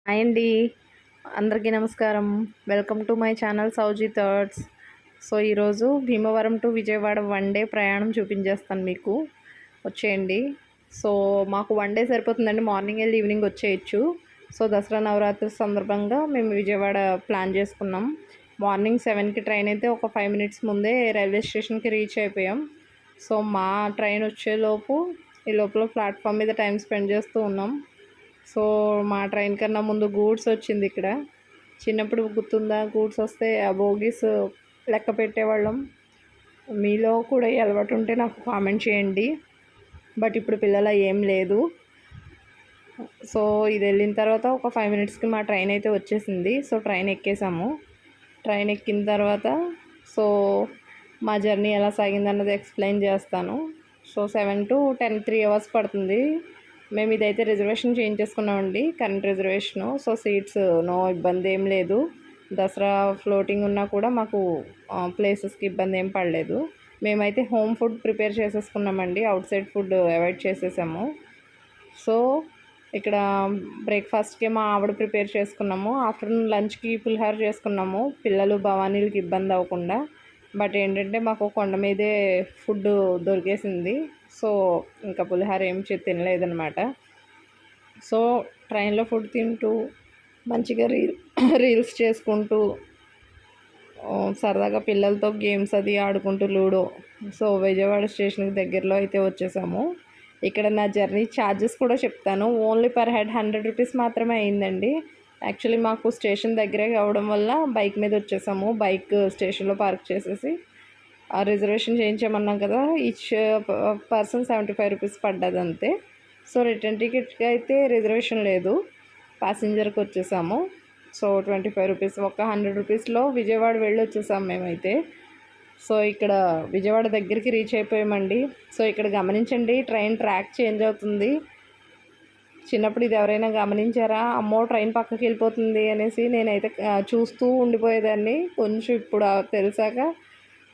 Hi అండి. అందరికీ నమస్కారం. Welcome to my channel Sowji thoughts. So ఈరోజు Bhimavaram to Vijayawada one day ప్రయాణం చూపించేస్తాను మీకు. వచ్చేయండి. సో మాకు వన్ డే సరిపోతుందండి. మార్నింగ్ వెళ్ళి ఈవినింగ్ వచ్చేయచ్చు. సో దసరా నవరాత్రి సందర్భంగా మేము విజయవాడ ప్లాన్ చేసుకున్నాం. మార్నింగ్ 7కి ట్రైన్ అయితే ఒక 5 మినిట్స్ ముందే రైల్వే స్టేషన్కి రీచ్ అయిపోయాం. సో మా ట్రైన్ వచ్చేలోపు ఈ లోపల ప్లాట్ఫామ్ మీద టైం స్పెండ్ చేస్తూ ఉన్నాం. సో మా ట్రైన్ కన్నా ముందు గూడ్స్ వచ్చింది ఇక్కడ. చిన్నప్పుడు గుర్తుందా, గూడ్స్ వస్తే ఆ బోగీస్ లెక్క పెట్టేవాళ్ళం. మీలో కూడా ఈ అలవాటు ఉంటే నాకు కామెంట్ చేయండి. బట్ ఇప్పుడు పిల్లల ఏం లేదు. సో ఇది వెళ్ళిన తర్వాత ఒక 5 మినిట్స్కి మా ట్రైన్ అయితే వచ్చేసింది. So train ఎక్కేసాము. ట్రైన్ ఎక్కిన తర్వాత సో మా జర్నీ ఎలా సాగిందన్నది ఎక్స్ప్లెయిన్ చేస్తాను. సో 7 to 10 3 అవర్స్ పడుతుంది. మేము ఇదైతే రిజర్వేషన్ చేయించేసుకున్నామండి, current reservation. So seats no ఇబ్బంది ఏం లేదు. దసరా ఫ్లోటింగ్ ఉన్నా కూడా మాకు ప్లేసెస్కి ఇబ్బంది ఏం పడలేదు. మేమైతే హోమ్ ఫుడ్ ప్రిపేర్ చేసేసుకున్నామండి, అవుట్ సైడ్ ఫుడ్ అవాయిడ్ చేసేసాము. సో ఇక్కడ బ్రేక్ఫాస్ట్కి మా ఆవిడ ప్రిపేర్ చేసుకున్నాము. ఆఫ్టర్నూన్ లంచ్కి పులిహోర చేసుకున్నాము, పిల్లలు భవానీలకి ఇబ్బంది అవ్వకుండా. బట్ ఏంటంటే మాకు కొండ మీదే ఫుడ్ దొరికేసింది. సో ఇంకా పులిహోర ఏం తినలేదన్నమాట. సో ట్రైన్లో ఫుడ్ తింటూ మంచిగా రీల్స్ చేసుకుంటూ సరదాగా పిల్లలతో గేమ్స్ అది ఆడుకుంటూ లూడో. సో విజయవాడ స్టేషన్కి దగ్గరలో అయితే వచ్చేసాము. ఇక్కడ నా జర్నీ ఛార్జెస్ కూడా చెప్తాను. ఓన్లీ పర్ హెడ్ 100 రూపీస్ మాత్రమే అయిందండి. యాక్చువల్లీ మాకు స్టేషన్ దగ్గరే కావడం వల్ల బైక్ మీద వచ్చేసాము. బైక్ స్టేషన్లో పార్క్ చేసేసి రిజర్వేషన్ చేయించామన్నాం కదా, ఈచ్ పర్సన్ 75 రూపీస్ పడ్డది అంతే. సో రిటర్న్ టికెట్కి అయితే రిజర్వేషన్ లేదు, ప్యాసింజర్కి వచ్చేసాము. సో 25 రూపీస్, ఒక 100 రూపీస్లో విజయవాడ వెళ్ళి వచ్చేసాము మేమైతే. సో ఇక్కడ విజయవాడ దగ్గరికి రీచ్ అయిపోయామండి. సో ఇక్కడ గమనించండి, ట్రైన్ ట్రాక్ చేంజ్ అవుతుంది. చిన్నప్పుడు ఇది ఎవరైనా గమనించారా? అమ్మో ట్రైన్ పక్కకి వెళ్ళిపోతుంది అనేసి నేనైతే చూస్తూ ఉండిపోయేదాన్ని. కొంచెం ఇప్పుడు తెలిసాక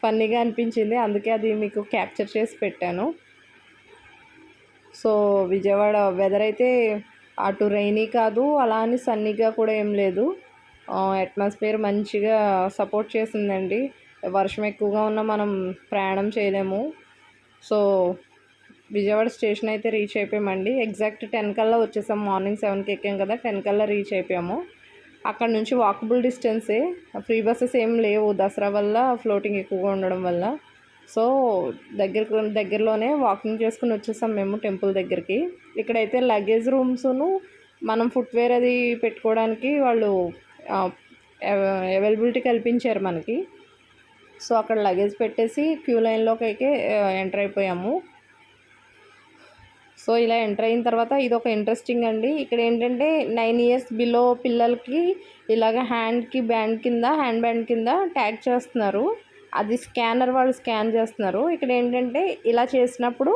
ఫన్నీగా అనిపించింది, అందుకే అది మీకు క్యాప్చర్ చేసి పెట్టాను. సో విజయవాడ వెదర్ అయితే అటు రైనీ కాదు, అలా అని సన్నీగా కూడా ఏం లేదు. అట్మాస్ఫియర్ మంచిగా సపోర్ట్ చేసిందండి. వర్షం ఎక్కువగా ఉన్నా మనం ప్రయాణం చేయలేము. సో విజయవాడ స్టేషన్ అయితే రీచ్ అయిపోయామండి. ఎగ్జాక్ట్ 10 కల్లా వచ్చేసాం. మార్నింగ్ 7కి ఎక్కాం కదా, 10 కల్లా రీచ్ అయిపోయాము. అక్కడ నుంచి వాకబుల్ డిస్టెన్సే, ఫ్రీ బస్సెస్ ఏం లేవు దసరా వల్ల, ఫ్లోటింగ్ ఎక్కువగా ఉండడం వల్ల. సో దగ్గరలోనే వాకింగ్ చేసుకుని వచ్చేసాం మేము టెంపుల్ దగ్గరికి. ఇక్కడైతే లగేజ్ రూమ్స్ను మనం ఫుట్వేర్ అది పెట్టుకోవడానికి వాళ్ళు అవైలబిలిటీ కల్పించారు మనకి. సో అక్కడ లగేజ్ పెట్టేసి క్యూ లైన్లోకి అయితే ఎంటర్ అయిపోయాము. సో ఇలా ఎంటర్ అయిన తర్వాత ఇది ఒక ఇంట్రెస్టింగ్ అండి. ఇక్కడ ఏంటంటే 9 ఇయర్స్ బిలో పిల్లలకి ఇలాగ హ్యాండ్ బ్యాండ్ కింద ట్యాగ్ చేస్తున్నారు. అది స్కానర్ వాళ్ళు స్కాన్ చేస్తున్నారు. ఇక్కడ ఏంటంటే ఇలా చేసినప్పుడు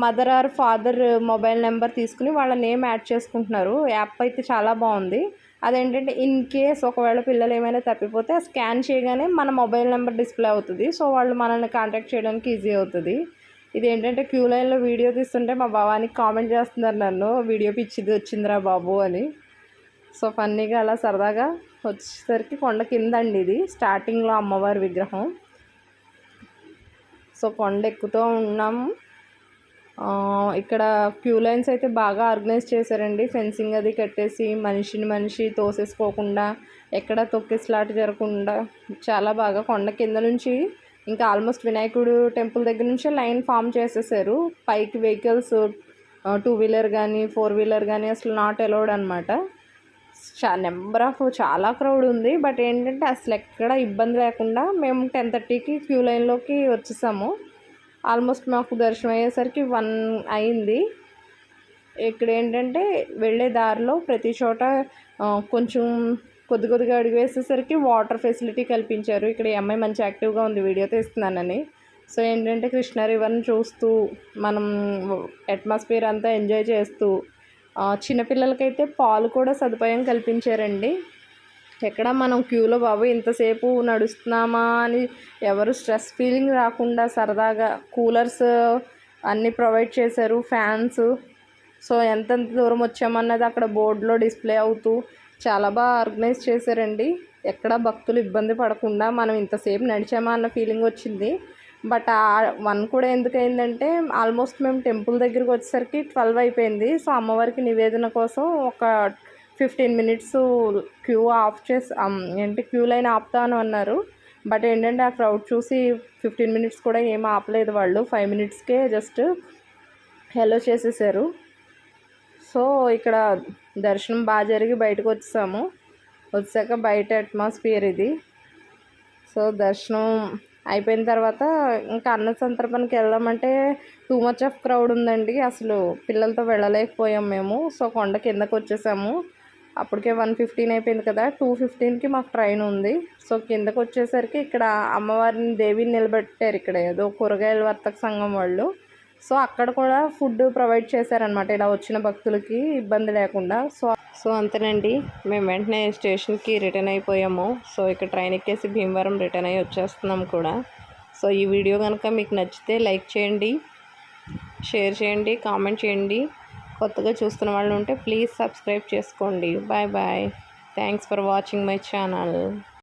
mother or father mobile number తీసుకుని వాళ్ళ నేమ్ యాడ్ చేసుకుంటున్నారు. యాప్ అయితే చాలా బాగుంది. అదేంటంటే ఇన్ కేస్ ఒకవేళ పిల్లలు ఏమైనా తప్పిపోతే స్కాన్ చేయగానే మన మొబైల్ నెంబర్ డిస్ప్లే అవుతుంది. సో వాళ్ళు మనల్ని కాంటాక్ట్ చేయడానికి ఈజీ అవుతుంది. ఇది ఏంటంటే క్యూ లైన్లో వీడియో తీస్తుంటే మా బావానికి కామెంట్ చేస్తున్నారు, నన్ను వీడియో పిచ్చిది వచ్చిందిరా బాబు అని. సో ఫన్నీగా అలా సరదాగా వచ్చేసరికి కొండ కిందండి ఇది స్టార్టింగ్లో అమ్మవారి విగ్రహం. సో కొండ ఎక్కుతూ ఉన్నాము. ఇక్కడ క్యూ లైన్స్ అయితే బాగా ఆర్గనైజ్ చేశారండి. ఫెన్సింగ్ అది కట్టేసి మనిషి తోసేసుకోకుండా, ఎక్కడ తొక్కిసలాట జరగకుండా చాలా బాగా కొండ కింద నుంచి ఇంకా ఆల్మోస్ట్ వినాయకుడు టెంపుల్ దగ్గర నుంచే లైన్ ఫామ్ చేసేసారు. పైకి వెహికల్స్ 2 వీలర్ కానీ 4 వీలర్ కానీ అసలు నాట్ అలౌడ్ అనమాట. నెంబర్ ఆఫ్ చాలా క్రౌడ్ ఉంది. బట్ ఏంటంటే అసలు ఎక్కడ ఇబ్బంది లేకుండా మేము 10:30కి క్యూ లైన్లోకి వచ్చేసాము. ఆల్మోస్ట్ మాకు దర్శనం అయ్యేసరికి 1 అయింది. ఇక్కడ ఏంటంటే వెళ్ళే దారిలో ప్రతి చోట కొంచెం కొద్దిగా అడుగు వేసేసరికి వాటర్ ఫెసిలిటీ కల్పించారు. ఇక్కడ ఈ అమ్మాయి మంచి యాక్టివ్గా ఉంది వీడియో తీస్తున్నానని. సో ఏంటంటే కృష్ణా రివర్ని చూస్తూ మనం అట్మాస్ఫియర్ అంతా ఎంజాయ్ చేస్తూ, చిన్నపిల్లలకైతే పాలు కూడా సదుపాయం కల్పించారండి. ఎక్కడ మనం క్యూలో బాబు ఇంతసేపు నడుస్తున్నామా అని ఎవరు స్ట్రెస్ ఫీలింగ్ రాకుండా సరదాగా కూలర్స్ అన్నీ ప్రొవైడ్ చేశారు, ఫ్యాన్స్. సో ఎంతెంత దూరం వచ్చామన్నది అక్కడ బోర్డులో డిస్ప్లే అవుతూ చాలా బాగా ఆర్గనైజ్ చేశారండి. ఎక్కడ భక్తులు ఇబ్బంది పడకుండా మనం ఇంతసేపు నడిచామా అన్న ఫీలింగ్ వచ్చింది. బట్ ఆ 1 కూడా ఎందుకయిందంటే ఆల్మోస్ట్ మేము టెంపుల్ దగ్గరికి వచ్చేసరికి 12 అయిపోయింది. సో అమ్మవారికి నివేదన కోసం ఒక 15 మినిట్స్ క్యూ ఆఫ్ చేసి క్యూ లైన్ ఆపుతాను అన్నారు. బట్ ఏంటంటే ఆ క్రౌడ్ చూసి 15 మినిట్స్ కూడా ఏం ఆపలేదు వాళ్ళు. 5 మినిట్స్కే జస్ట్ హెలో చేసేసారు. సో ఇక్కడ దర్శనం బాగా జరిగి బయటకు వచ్చాక బయట అట్మాస్ఫియర్ ఇది. సో దర్శనం అయిపోయిన తర్వాత ఇంకా అన్న సంతర్పణకి వెళ్దామంటే టూ మచ్ ఆఫ్ క్రౌడ్ ఉందండి. అసలు పిల్లలతో వెళ్ళలేకపోయాం మేము. సో కొండ కిందకు వచ్చేసాము. అప్పటికే 1:15 అయిపోయింది కదా. 2:15కి మాకు ట్రైన్ ఉంది. సో కిందకు వచ్చేసరికి ఇక్కడ అమ్మవారిని దేవిని నిలబెట్టారు. ఇక్కడ ఏదో కూరగాయల వర్తక సంఘం వాళ్ళు. సో అక్కడ కూడా ఫుడ్ ప్రొవైడ్ చేశారనమాట, ఇలా వచ్చిన భక్తులకి ఇబ్బంది లేకుండా. సో అంతేనండి, మేము వెంటనే స్టేషన్కి రిటర్న్ అయిపోయాము. సో ఇక్కడ ట్రైన్ ఎక్కేసి భీమవరం రిటర్న్ అయ్యి వచ్చేస్తున్నాం కూడా. సో ఈ వీడియో కనుక మీకు నచ్చితే లైక్ చేయండి, షేర్ చేయండి, కామెంట్ చేయండి. కొత్తగా చూస్తున్న వాళ్ళు ఉంటే ప్లీజ్ సబ్స్క్రైబ్ చేసుకోండి. Bye bye. Thanks for watching my channel.